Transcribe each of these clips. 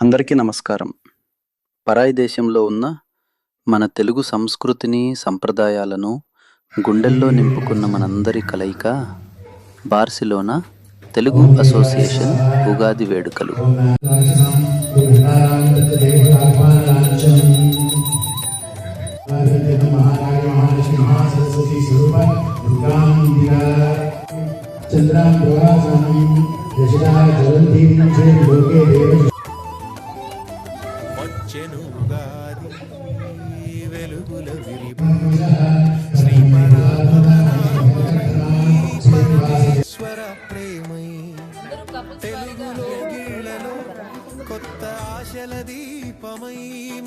అందరికీ నమస్కారం. పరాయి దేశంలో ఉన్న మన తెలుగు సంస్కృతిని, సంప్రదాయాలను గుండెల్లో నింపుకున్న మనందరి కలయిక బార్సిలోనా తెలుగు అసోసియేషన్ ఉగాది వేడుకలు. స్వర ప్రేమై తెలుగులో గీళ్లలో కొత్త ఆశల దీపమై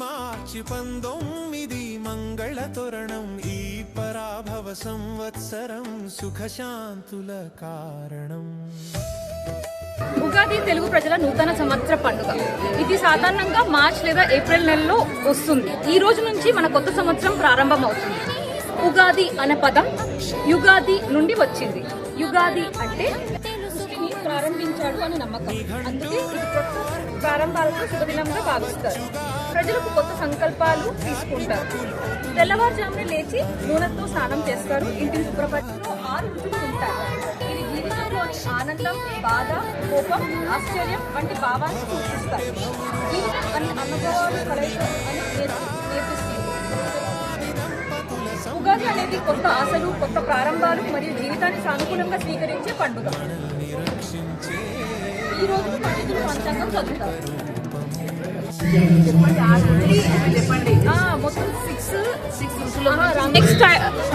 మార్చి 19 మంగళ తోరణం ఈ పరాభవ సంవత్సరం సుఖశాంతుల కారణం. ఉగాది తెలుగు ప్రజల నూతన సంవత్సర పండుగ. ఇది సాధారణంగా మార్చ్ లేదా ఏప్రిల్ నెలలో వస్తుంది. ఈ రోజు నుంచి మన కొత్త సంవత్సరం ప్రారంభమవుతుంది. ఉగాది అనే పదం యుగాది నుండి వచ్చింది. యుగాది అంటే సృష్టిని ప్రారంభించాడు అని నమ్మకం. అందుకే ఇది కొత్త ప్రారంభాలకు శుభదినంగా భావిస్తారు. ప్రజలకు కొత్త సంకల్పాలు తీసుకుంటారు. తెల్లవారుజామున లేచి నూనెతో స్నానం చేస్తారు. ఇంటిని శుభ్రపరచడంలో 6 రుచులు ఉంటాయి. ఇది జీవితంలోని ఆనందం, బాధ, కోపం, ఆశ్చర్యం వంటి భావాన్ని సూచిస్తాయి. జీవితం అన్ని అనుభవాలు కలయిక అని నేర్పిస్తుంది. ఉగాది అనేది కొత్త ఆశలు, కొత్త ప్రారంభాలు మరియు జీవితాన్ని సానుకూలంగా స్వీకరించే పండుగ. ఈ రోజు పండితులు పంచాంగం చదువుతారు. మొత్తం 6 రుచులు. నెక్స్ట్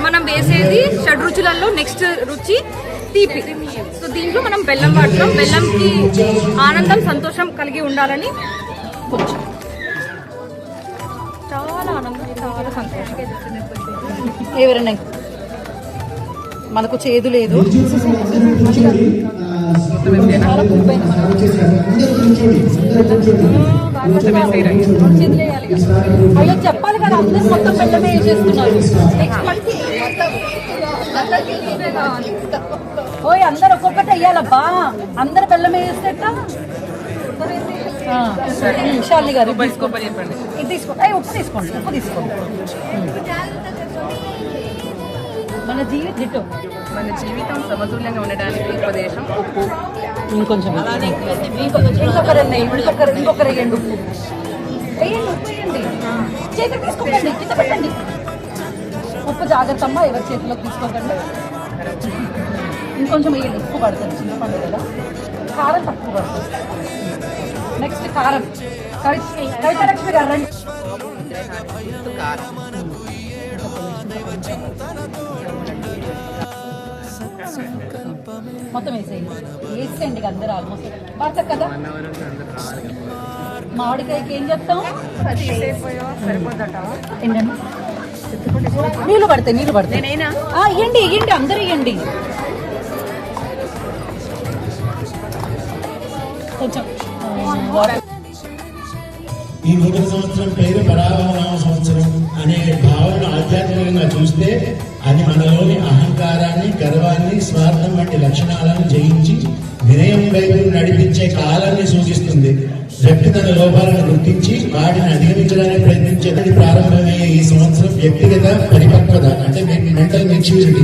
మనం వేసేది షడ్రుచులలో నెక్స్ట్ రుచి తీపి. సో దీంట్లో మనం బెల్లం వాడతాం. బెల్లంకి ఆనందం, సంతోషం కలిగి ఉండాలని కొంచెం చాలా ఆనందం, చాలా సంతోషం. ఎవరైనా మనకు చేదు లేదు. అయ్యో చెప్పాలి కదా, అందరూ మొత్తం బెల్లమే వేసేస్తున్నారు. ఓయ్ అందరు ఒక్కొక్కటి వెయ్యాలబ్బా, అందరు బెల్లమే వేసేట. శాలిని గారు ఇది తీసుకోండి. ఉప్పు తీసుకోండి, ఉప్పు తీసుకోండి. మన జీవితం సమతుల్యంగా ఉండడానికి ఉపదేశం ఉప్పు. ఇంకొంచెం ఇంకొకరు వేయండి. ఉప్పు వేయండి, ఉప్పు వేయండి. చేతికి తీసుకోకండి, కింద పెట్టండి. ఉప్పు జాగ్రత్త అమ్మా, ఎవరి చేతిలోకి తీసుకోకండి. ఇంకొంచెం వేయండి, ఉప్పు పడుతుంది. చింతపండు కదా, కారం తక్కువ పడుతుంది. నెక్స్ట్ కారం. కవితలక్ష్మి గారు రండి. మొత్తం వేసేయండి అందరూ. ఆల్మోస్ట్ పడతారు కదా. మామిడికాయకి ఏం చెప్తాం? నీళ్ళు పడతాయి, నీళ్ళు పడతాయి. ఇవ్వండి ఇవ్వండి, అందరూ ఇవ్వండి. కొంచెం ఈ నూతన సంవత్సరం పేరు పరాభవ సంవత్సరం అనే భావన ఆధ్యాత్మికంగా చూస్తే అది మనలోని అహంకారాన్ని, గర్వాన్ని, స్వార్థం వంటి లక్షణాలను జయించి వినయం వైపు నడిపించే కాలాన్ని సూచిస్తుంది. వ్యక్తి తన లోపాలను గుర్తించి వాటిని అధిగమించడానికి ప్రయత్నించేది ప్రారంభమయ్యే ఈ సంవత్సరం వ్యక్తిగత పరిపక్వత అంటే మెంటల్ మెచ్యూరిటీ,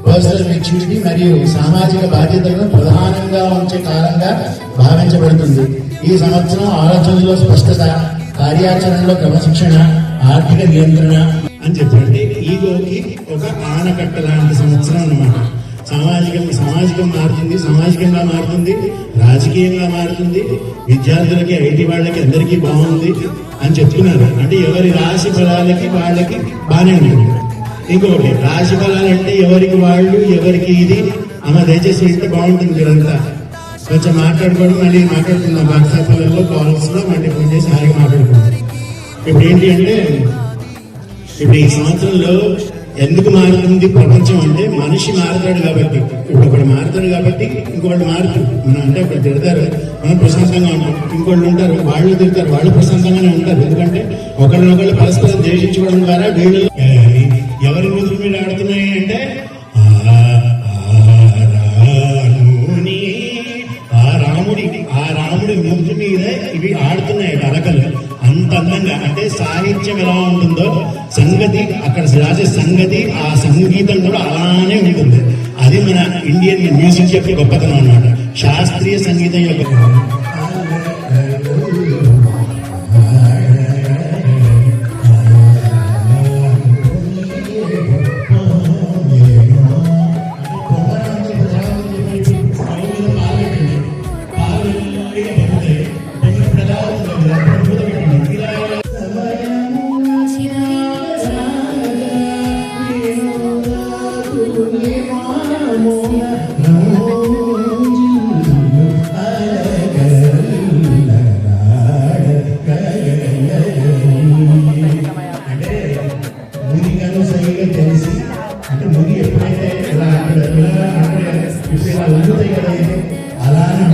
పర్సనల్ మెచ్యూరిటీ మరియు సామాజిక బాధ్యతలను ప్రధానంగా ఉంచే కాలంగా భావించబడుతుంది. ఈ సంవత్సరం ఆలోచనలో స్పష్టత, కార్యాచరణలో క్రమశిక్షణ, ఆర్థిక నియంత్రణ అని చెప్పండి. ఈగోకి ఒక ఆనకట్ట లాంటి సంవత్సరం అన్నమాట. సామాజికంగా మారుతుంది, రాజకీయంగా మారుతుంది, విద్యార్థులకి, ఐటీ వాళ్ళకి అందరికీ బాగుంది అని చెప్తున్నారు. అంటే ఎవరి రాశి ఫలాలకి వాళ్ళకి బాగానే ఉంటుంది. ఇంకొకటి రాశి ఫలాలు అంటే ఎవరికి వాళ్ళు, ఎవరికి ఇది. దయచేసి ఇంటే బాగుంటుంది. మీరంతా కొంచెం మాట్లాడుకోవడం, మళ్ళీ మాట్లాడుకుందాం. వాట్సాప్లలో, కాల్స్ లో మళ్ళీ ఫోన్ చేసి హాయిగా మాట్లాడుకుందాం. ఇప్పుడు ఏంటి అంటే, ఇప్పుడు ఈ సంవత్సరంలో ఎందుకు మారుతుంది ప్రపంచం అంటే మనిషి మారుతాడు కాబట్టి. ఇప్పుడు ఒకడు మారుతాడు కాబట్టి ఇంకొకళ్ళు మారుతారు. మనం అంటే ఒకటి తిడతారు, మనం ప్రశాంతంగా ఉంటాం. ఇంకోళ్ళు ఉంటారు, వాళ్ళు తిడతారు, వాళ్ళు ప్రశాంతంగానే ఉంటారు. ఎందుకంటే ఒకళ్ళనొకళ్ళు పరస్పరం ద్వేషించుకోవడం ద్వారా వీళ్ళు ఎవరి ముందు మీద ఆడుతున్నాయి అంటే ఆ రాముడి ముద్దు మీద ఇవి ఆడుతున్నాయట. కథలు అంత అందంగా, అంటే సాహిత్యం ఎలా ఉంటుందో సంగతి అక్కడ రాసే సంగతి, ఆ సంగీతం కూడా అలానే ఉంటుంది. అది మన ఇండియన్ మ్యూజిక్ యొక్క గొప్పతనం అన్నమాట, శాస్త్రీయ సంగీతం యొక్క. మునిగాను సరిగ్గా తెలిసి, అంటే ముని ఎప్పుడైతే ఇలా విషయాలు అందుతాయి కదా, అలానే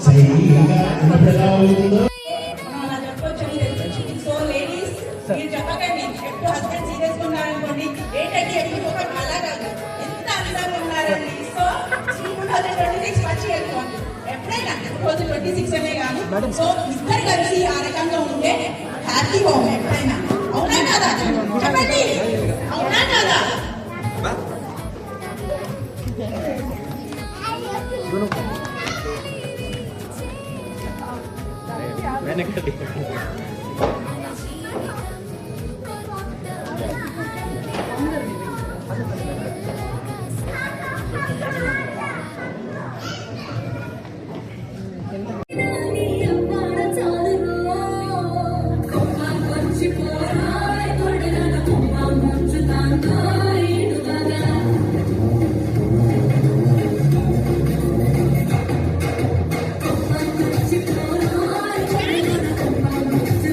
సరిగా ఉన్నప్పుడు ఎలా అవుతుందో. సో లేడీస్ మీరు చెప్పకండి, ఎప్పుడు హస్బెండ్ సీరియస్ గా ఉన్నారనుకోండి, ఏంటంటే ఎప్పుడు ఒక అలా కాదు, ఎంత అందంగా ఉన్నారండి. సో 2026 మంచి వెళ్ళిపోండి. ఎప్పుడైనా రోజు 26 అనే కాదు. సో ఇద్దరు కలిసి ఆ రకంగా ఉంటే హ్యాపీ హోమ్ ఎప్పుడైనా. అవునా కదా చెప్పండి, అవునా కదా? Thank you.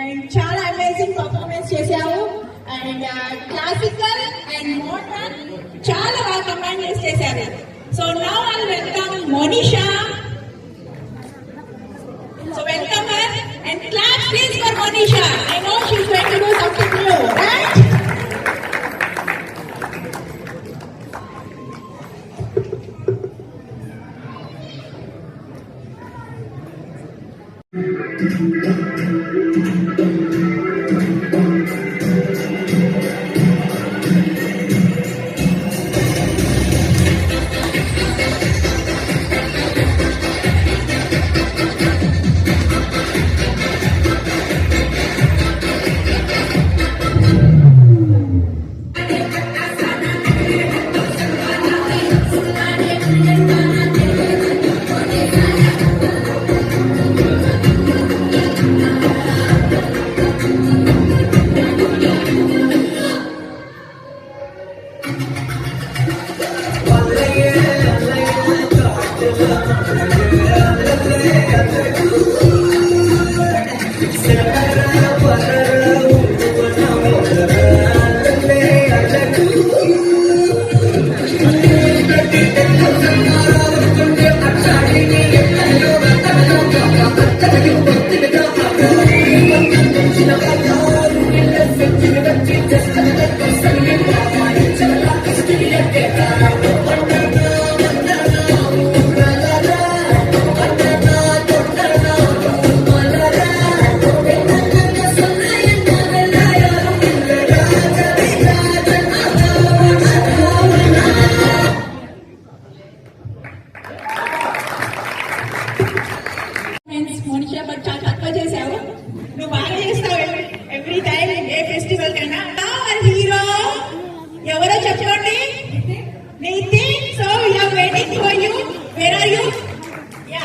అండ్ చాలా అమేజింగ్ పర్ఫార్మెన్స్ చేశావు అండ్ క్లాసికల్ అండ్ మోడర్న్ చాలా బాగా కంబైన్ చేశారు. So now I welcome Monisha. So welcome her and clap please for Monisha. I know she is going to do something new, right? Monisha but చాలా తక్కువ చేసావు. నువ్వు బాగా చేస్తావు ఎవ్రీ టైం ఏ ఫెస్టివల్ కన్నా. హీరో ఎవరో చెప్పండి. Nitin. So we are waiting for you. Where are you? Yeah.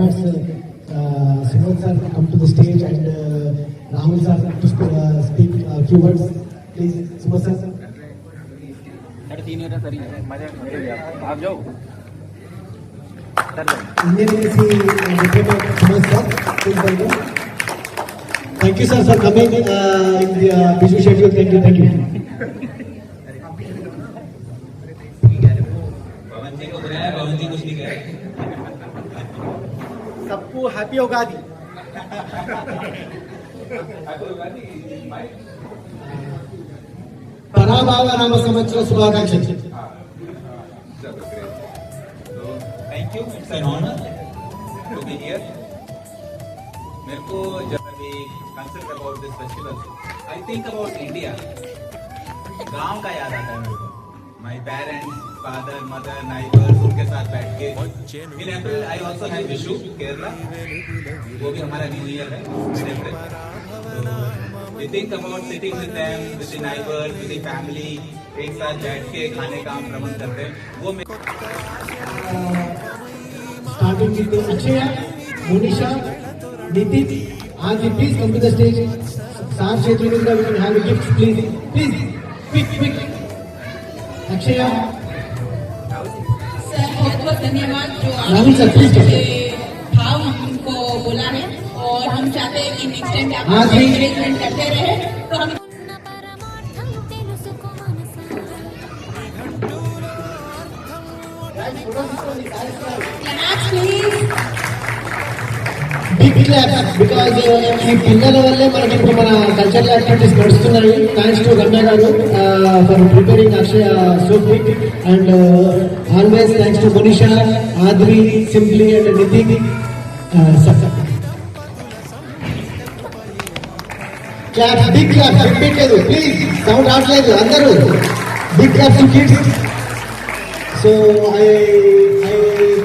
request Sumant sir to come to the stage and Rahul sir to speak a few words. Please, Sumant sir. Indian Embassy diplomat Sumant sir, please welcome. Thank you sir for coming in the busy schedule. Thank you. सबको happy Ugadi. పరాభావ నామ సంవత్సర శుభాకాంక్షలు। Thank you, it's an honour to be here. मेरे को जब अभी concern about this festival I think about India, गांव का याद आता है मेरे को। My parents, father, mother, neighbours, उनके साथ बैठ के। In April I also have Vishu Kerala, वो भी हमारा न्यू ईयर है in April. We think about sitting with them, with the neighbours, with the family, एक साथ बैठ के खाने का हम प्रबंध करते हैं। वो Starting with Akshaya, Monisha, Nitin, Aji, please come to the stage. Sir, Kshetrindra, we can have a gift, please. Please, quick. Akshaya. Sir बहुत बहुत धन्यवाद जो राहुल सर, please come. भाव हमको बोला है और हम चाहते हैं कि नेक्स्ट टाइम आप हाँ जी। एंकरेजमेंट करते रहे तो हम प्लीज Big clap because ఈ పిల్లల వల్లే మనకి ఇప్పుడు మన కల్చరల్ యాక్టివిటీస్ నడుస్తున్నాయి. Thanks to Ramya garu for preparing Akshaya so quick and always thanks to Manisha, Adri, simply and Nitin. Clap, big clap, పెట్టలేదు ప్లీజ్, సౌండ్ రావట్లేదు అందరూ. Big clap to kids. So I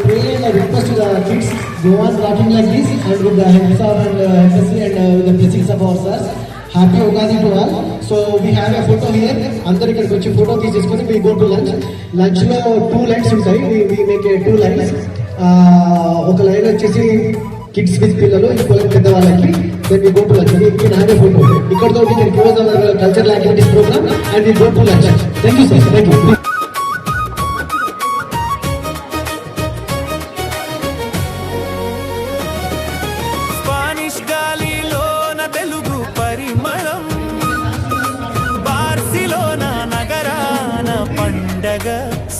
pray and I request to the kids go on clapping like this and with the hands up and embassy and with the blessings of our sirs. Happy Ugadi to all. So we have a photo here. అందరు ఇక్కడికి వచ్చి photo తీసేసుకొని we go to lunch. Lunch లో 2 lines ఉంటాయి. we make 2 lines. ఒక line వచ్చేసి kids with పిల్లలు, ఇంకో లైన్ పెద్ద వాళ్ళకి. then we go to lunch. we can have a photo. ఇక్కడతో we can close our cultural activities program and we go to lunch. Thank you sir. Thank you. Spanish గాలిలోన తెలుగు పరిమళం, Barcelona నగరాన పండగ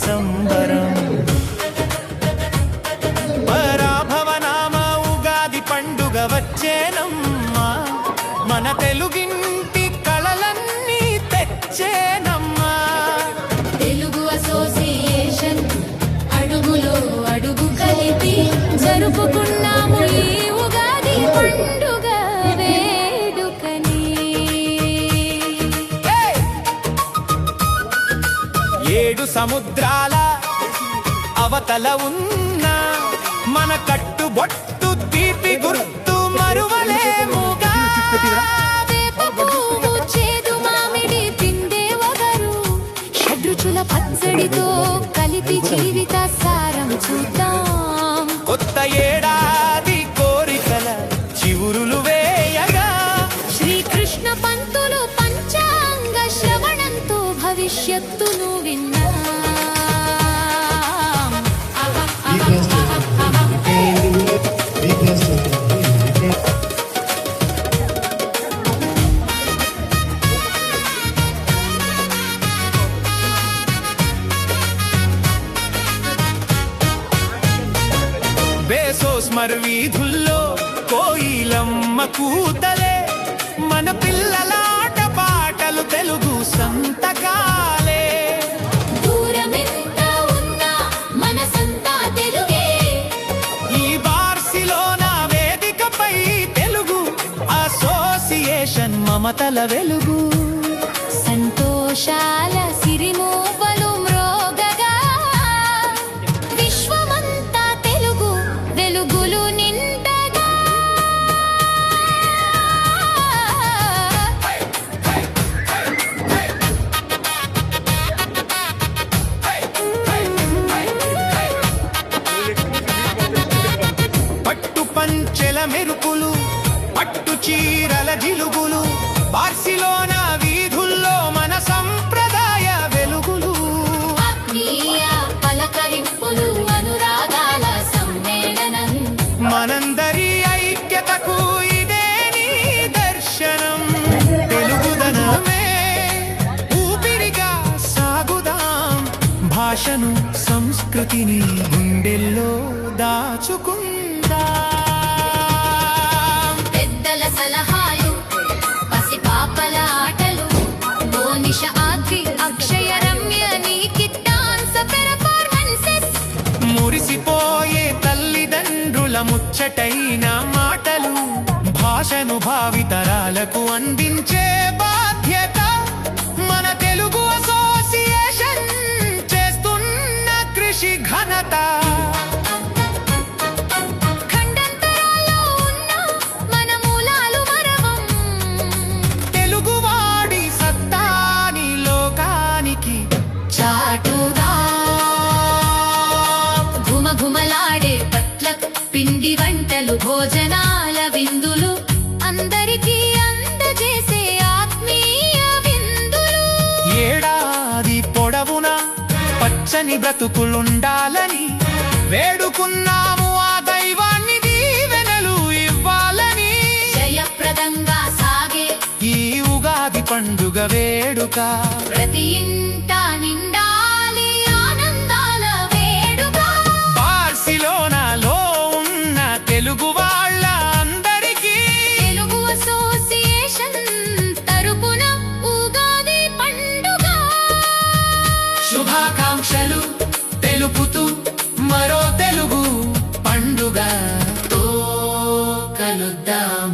సంబరం. పరాభవనామ ఉగాది పండుగ వచ్చేనమ్మా, మన తెలుగింటి కళలన్నీ తెచ్చేనమ్మా. తెలుగు అసోసియేషన్ అడుగులో అడుగు కలిపి జరుపుకున్నాము ఈ ఉగాది పండుగ వేడుకని. 7 సముద్రాల అవతల ఉన్న మన కట్టుబొట్టు తీపి గుర్తు మరువలేముగా. వేప పువ్వు, చేదు మామిడి, పిండే వగరు, షడ్రుచుల పచ్చడితో కలిపి జీవిత సారం చూద్దాం. కొత్త ఏడాది కోరికల చివురులు వేయగా, శ్రీకృష్ణ పంతులు పంచాంగ శ్రవణంతో భవిష్యత్తును విన్నా. బేసోస్ మర్వీధుల్లో కోయిలమ్మ కూతలే, మన పిల్లలాట పాటలు తెలుగు సంతకాలే. దూరమెంత ఉన్నా మనసంతా తెలుగే. ఈ బార్సిలోనా వేదికపై తెలుగు అసోసియేషన్ మమతల వెలుగు. సంతోషాల సిరిమూవలు మ్రోగగా, విశ్వమంతా తెలుగు వెలుగులు నిండగా. పట్టు భాషను సంస్కృతిని గుండెల్లో దాచుకుందా. పెద్దల సలహాలు పసిపాపల ఆటలు మోనిష ఆద్రి అక్షయ రమ్య నీకి డాన్స్ పెర్ఫార్మెన్సెస్ మురిసిపోయే తల్లిదండ్రుల ముచ్చటైన మాటలు భాషను భావితరాలకు అందించే బాధ్యత మన తెలుగు అసోసియేషన్ చేస్తున్న కృషి ఘనత. ఖండాంతరాల్లో ఉన్న మన మూలాలు మరవం తెలుగువాడి సత్తాని లోకానికి చాటుదా ఘుమఘుమలాడే పట్ల పిండి వంటలు భోజనాల విందులు అందరికీ అందజేసే ఆత్మీయ విందులు. ఏడాది పొడవునా పచ్చని బ్రతుకులుండాలని వేడుకున్నాము ఆ దైవాన్ని దీవెనలు ఇవ్వాలని. జయప్రదంగా సాగే ఈ ఉగాది పండుగ వేడుక ప్రతి ఇంట నిండాలి ఆనందాల వేడుక. బార్సిలోనాలో ఉన్న తెలుగు వాళ్ళ అందరికీ తెలుగు అసోసియేషన్ తరపున ఉగాది పండుగ శుభాకాంక్షలు తెలుపుతూ మరో తెలుగు పండుగతో కలుద్దాం.